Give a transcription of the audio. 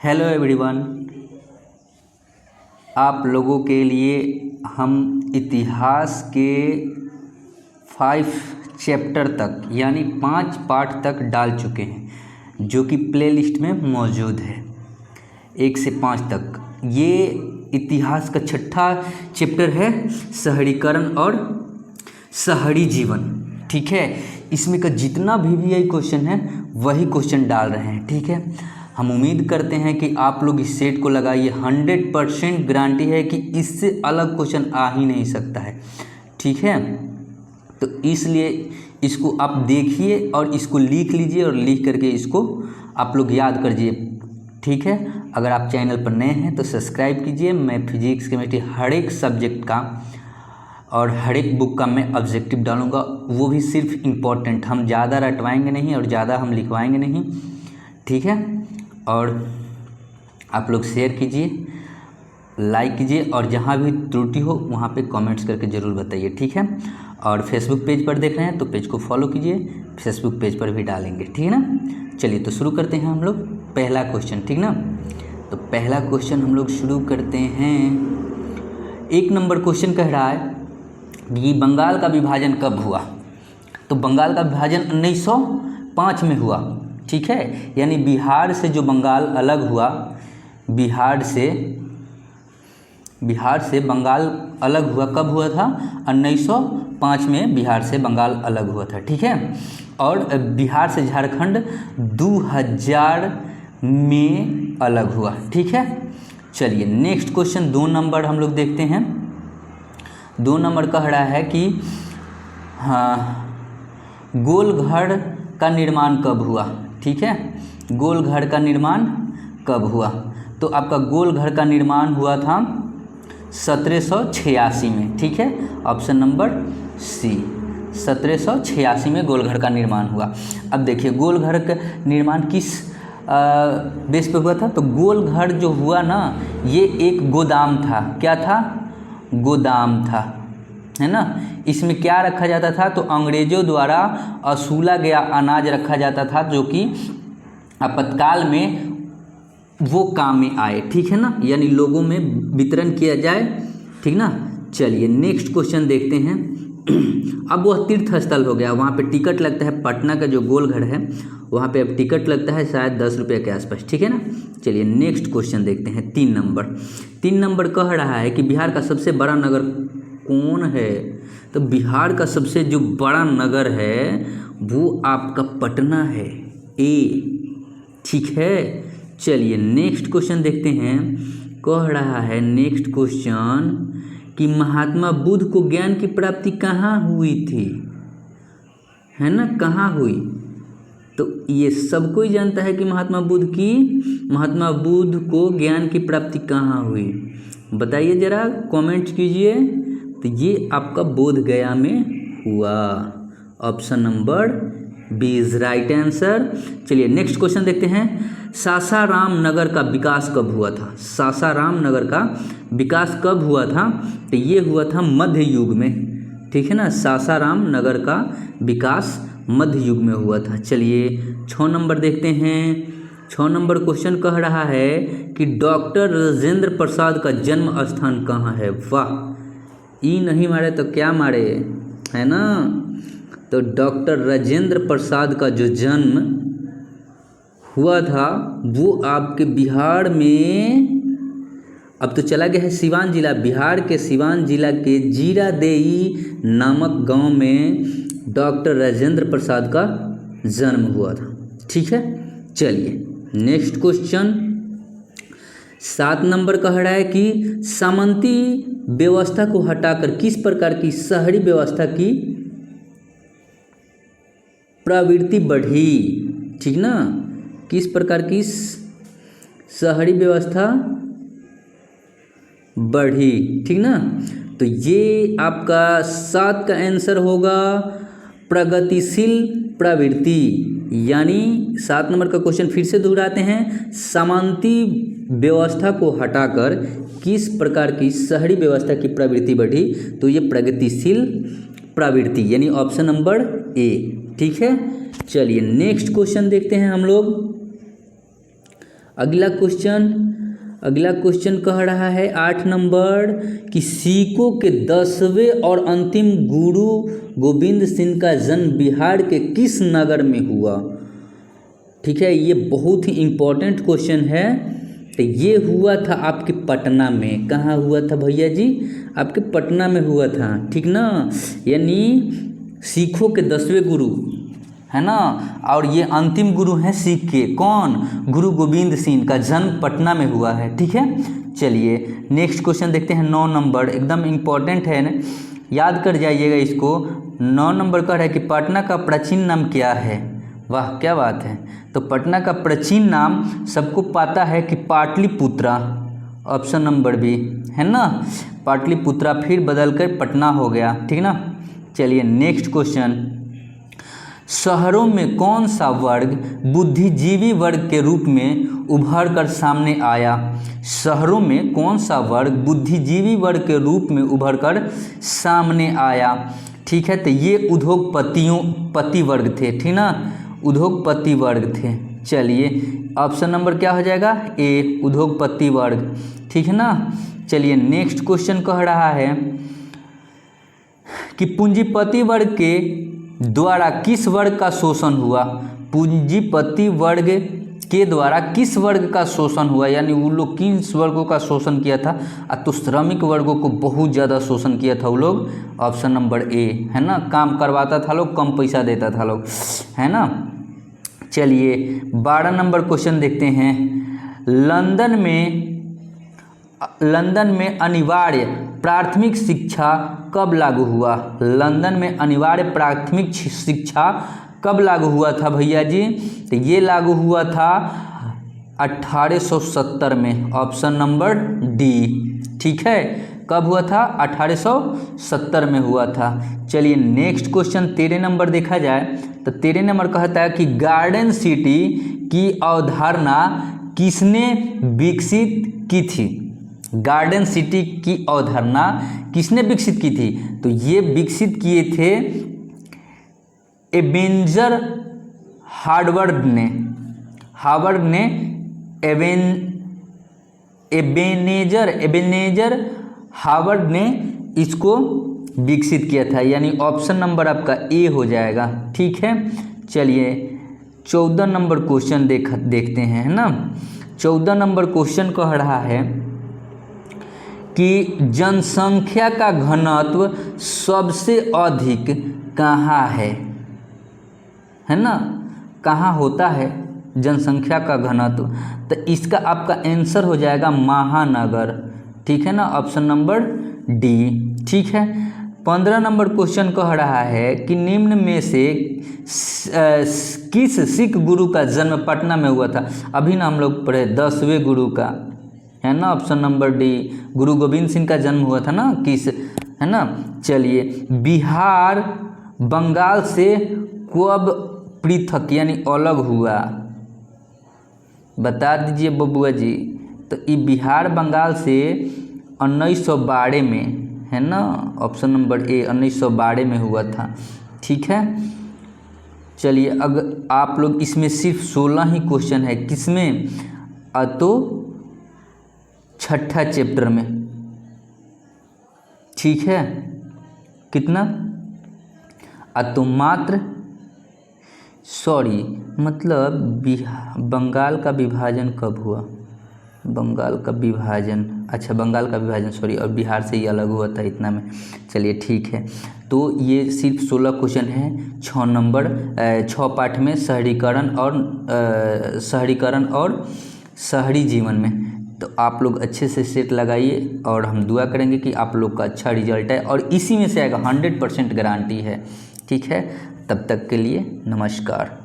Hello everyone, आप लोगों के लिए हम इतिहास के 5 चैप्टर तक यानी 5 पार्ट तक डाल चुके हैं जो कि प्लेलिस्ट में मौजूद है 1 से 5 तक। ये इतिहास का 6ठा चैप्टर है, शहरीकरण और शहरी जीवन। ठीक है, इसमें का जितना भी क्वेश्चन है वही क्वेश्चन डाल रहे हैं। ठीक है, हम उम्मीद करते हैं कि आप लोग इस सेट को लगाइए। 100% गारंटी है कि इससे अलग क्वेश्चन आ ही नहीं सकता है। ठीक है, तो इसलिए इसको आप देखिए और इसको लिख लीजिए और लिख करके इसको आप लोग याद करिए। ठीक है, अगर आप चैनल पर नए हैं तो सब्सक्राइब कीजिए। मैं फिजिक्स केमिस्ट्री हर एक सब्जेक्ट का और हर एक बुक का मैं ऑब्जेक्टिव डालूंगा, वो भी सिर्फ इम्पोर्टेंट। हम ज़्यादा रटवाएंगे नहीं और ज़्यादा हम लिखवाएंगे नहीं। ठीक है, और आप लोग शेयर कीजिए, लाइक कीजिए और जहाँ भी त्रुटि हो वहाँ पे कमेंट्स करके ज़रूर बताइए। ठीक है, और फेसबुक पेज पर देख रहे हैं तो पेज को फॉलो कीजिए, फेसबुक पेज पर भी डालेंगे। ठीक है ना, चलिए तो शुरू करते हैं हम लोग पहला क्वेश्चन। ठीक ना, तो पहला क्वेश्चन हम लोग शुरू करते हैं। 1 नंबर क्वेश्चन कह रहा है कि बंगाल का विभाजन कब हुआ। तो बंगाल का विभाजन 1905 में हुआ। ठीक है, यानी बिहार से जो बंगाल अलग हुआ, बिहार से बंगाल अलग हुआ कब हुआ था? 1905 में बिहार से बंगाल अलग हुआ था। ठीक है, और बिहार से झारखंड 2000 में अलग हुआ। ठीक है, चलिए नेक्स्ट क्वेश्चन 2 नंबर हम लोग देखते हैं। 2 नंबर कह रहा है कि गोलघर का निर्माण कब हुआ। ठीक है, गोलघर का निर्माण कब हुआ? तो आपका गोलघर का निर्माण हुआ था 1786 में। ठीक है, ऑप्शन नंबर सी, 1786 में गोलघर का निर्माण हुआ। अब देखिए गोलघर का निर्माण किस बेस पे हुआ था? तो गोलघर जो हुआ ना, ये एक गोदाम था। क्या था? गोदाम था, है ना। इसमें क्या रखा जाता था? तो अंग्रेज़ों द्वारा असूला गया अनाज रखा जाता था जो कि आपातकाल में वो काम में आए। ठीक है ना, यानी लोगों में वितरण किया जाए। ठीक ना, चलिए नेक्स्ट क्वेश्चन देखते हैं। अब वह तीर्थ स्थल हो गया, वहाँ पे टिकट लगता है। पटना का जो गोलघर है वहाँ पे अब टिकट लगता है शायद 10 रुपये के आसपास। ठीक है ना, चलिए नेक्स्ट क्वेश्चन देखते हैं। 3 नंबर 3 नंबर कह रहा है कि बिहार का सबसे बड़ा नगर कौन है? तो बिहार का सबसे जो बड़ा नगर है वो आपका पटना है, ए। ठीक है, चलिए नेक्स्ट क्वेश्चन देखते हैं। कह रहा है नेक्स्ट क्वेश्चन कि महात्मा बुद्ध को ज्ञान की प्राप्ति कहाँ हुई थी, है ना, कहाँ हुई? तो ये सब कोई जानता है कि महात्मा बुद्ध को ज्ञान की प्राप्ति कहाँ हुई? बताइए ज़रा, कमेंट कीजिए। तो ये आपका बोध गया में हुआ। Option number B is right answer. चलिए नेक्स्ट क्वेश्चन देखते हैं। सासाराम नगर का विकास कब हुआ था? सासाराम नगर का विकास कब हुआ था? तो ये हुआ था मध्य युग में। ठीक है ना, सासाराम नगर का विकास मध्य युग में हुआ था। चलिए 6 नंबर देखते हैं। 6 नंबर क्वेश्चन कह रहा है कि डॉक्टर राजेंद्र प्रसाद का जन्म स्थान कहाँ है? वाह, ई नहीं मारे तो क्या मारे, है ना। तो डॉक्टर राजेंद्र प्रसाद का जो जन्म हुआ था वो आपके बिहार में, अब तो चला गया है सिवान जिला, बिहार के सिवान जिला के जीरादेई नामक गांव में डॉक्टर राजेंद्र प्रसाद का जन्म हुआ था। ठीक है, चलिए नेक्स्ट क्वेश्चन 7 नंबर कह रहा है कि सामंती व्यवस्था को हटाकर किस प्रकार की शहरी व्यवस्था की प्रवृत्ति बढ़ी? ठीक ना, किस प्रकार की शहरी व्यवस्था बढ़ी? ठीक ना, तो ये आपका 7 का आंसर होगा प्रगतिशील प्रवृत्ति। यानी 7 नंबर का क्वेश्चन फिर से दोहराते हैं। सामंती व्यवस्था को हटाकर किस प्रकार की शहरी व्यवस्था की प्रवृत्ति बढ़ी? तो ये प्रगतिशील प्रवृत्ति, यानी ऑप्शन नंबर ए। ठीक है, चलिए नेक्स्ट क्वेश्चन देखते हैं हम लोग। अगला क्वेश्चन कह रहा है 8 नंबर कि सिखों के 10वें और अंतिम गुरु गोविंद सिंह का जन्म बिहार के किस नगर में हुआ। ठीक है, ये बहुत ही इम्पोर्टेंट क्वेश्चन है। तो ये हुआ था आपके पटना में। कहाँ हुआ था भैया जी? आपके पटना में हुआ था, ठीक ना। यानी सिखों के 10वें गुरु है ना, और ये अंतिम गुरु हैं सिख के, कौन? गुरु गोविंद सिंह का जन्म पटना में हुआ है। ठीक है, चलिए नेक्स्ट क्वेश्चन देखते हैं। 9 नंबर एकदम इम्पोर्टेंट है ना, याद कर जाइएगा इसको। 9 नंबर कह रहा है कि पटना का प्राचीन नाम क्या है। वाह क्या बात है। तो पटना का प्राचीन नाम सबको पता है कि पाटलिपुत्रा, ऑप्शन नंबर बी है ना, पाटलिपुत्रा फिर बदल कर पटना हो गया। ठीक ना, चलिए नेक्स्ट क्वेश्चन। शहरों में कौन सा वर्ग बुद्धिजीवी वर्ग के रूप में उभर कर सामने आया। शहरों में कौन सा वर्ग बुद्धिजीवी वर्ग के रूप में उभर कर सामने आया। ठीक है, तो ये उद्योगपति वर्ग थे, ठीक ना, उद्योगपति वर्ग थे। चलिए ऑप्शन नंबर क्या हो जाएगा? ए, उद्योगपति वर्ग। ठीक है ना, चलिए नेक्स्ट क्वेश्चन कह रहा है कि पूंजीपति वर्ग के द्वारा किस वर्ग का शोषण हुआ। पूंजीपति वर्ग के द्वारा किस वर्ग का शोषण हुआ, यानी वो लोग किस वर्गों का शोषण किया था। तो श्रमिक वर्गों को बहुत ज़्यादा शोषण किया था वो लोग, ऑप्शन नंबर ए है ना, काम करवाता था लोग, कम पैसा देता था लोग, है ना। चलिए 12 नंबर क्वेश्चन देखते हैं। लंदन में अनिवार्य प्राथमिक शिक्षा कब लागू हुआ। लंदन में अनिवार्य प्राथमिक शिक्षा कब लागू हुआ था भैया जी? तो ये लागू हुआ था 1870 में, ऑप्शन नंबर डी। ठीक है, कब हुआ था? 1870 में हुआ था। चलिए नेक्स्ट क्वेश्चन 13 नंबर देखा जाए तो 13 नंबर कहता है कि गार्डन सिटी की अवधारणा किसने विकसित की थी। गार्डन सिटी की अवधारणा किसने विकसित की थी? तो ये विकसित किए थे एबेनेजर हार्वर्ड ने। एबेनेजर हार्वर्ड ने इसको विकसित किया था, यानी ऑप्शन नंबर आपका ए हो जाएगा। ठीक है, चलिए 14 नंबर क्वेश्चन देखते हैं, है ना। 14 नंबर क्वेश्चन कह रहा है कि जनसंख्या का घनत्व सबसे अधिक कहाँ है ना, कहाँ होता है जनसंख्या का घनत्व। तो इसका आपका आंसर हो जाएगा महानगर। ठीक है ना, ऑप्शन नंबर डी। ठीक है, 15 नंबर क्वेश्चन कह रहा है कि निम्न में से किस सिख गुरु का जन्म पटना में हुआ था। अभी ना हम लोग पढ़े 10वें गुरु का, है ना, ऑप्शन नंबर डी, गुरु गोविंद सिंह का जन्म हुआ था ना, किस, है ना। चलिए बिहार बंगाल से कब पृथक यानी अलग हुआ, बता दीजिए बबुआ जी। तो ये बिहार बंगाल से 1912 में, है ना, ऑप्शन नंबर ए 1912 में हुआ था। ठीक है, चलिए अगर आप लोग इसमें सिर्फ 16 ही क्वेश्चन है, किसमें? तो छठा चैप्टर में। ठीक है, कितना? तो मात्र मतलब बंगाल का विभाजन कब हुआ? बंगाल का विभाजन, अच्छा बंगाल का विभाजन और बिहार से ही अलग हुआ था इतना में। चलिए ठीक है, तो ये सिर्फ 16 क्वेश्चन हैं 6 पार्ट में, शहरीकरण और शहरी जीवन में। तो आप लोग अच्छे से सेट लगाइए और हम दुआ करेंगे कि आप लोग का अच्छा रिजल्ट है और इसी में से आएगा, 100% गारंटी है। ठीक है, तब तक के लिए नमस्कार।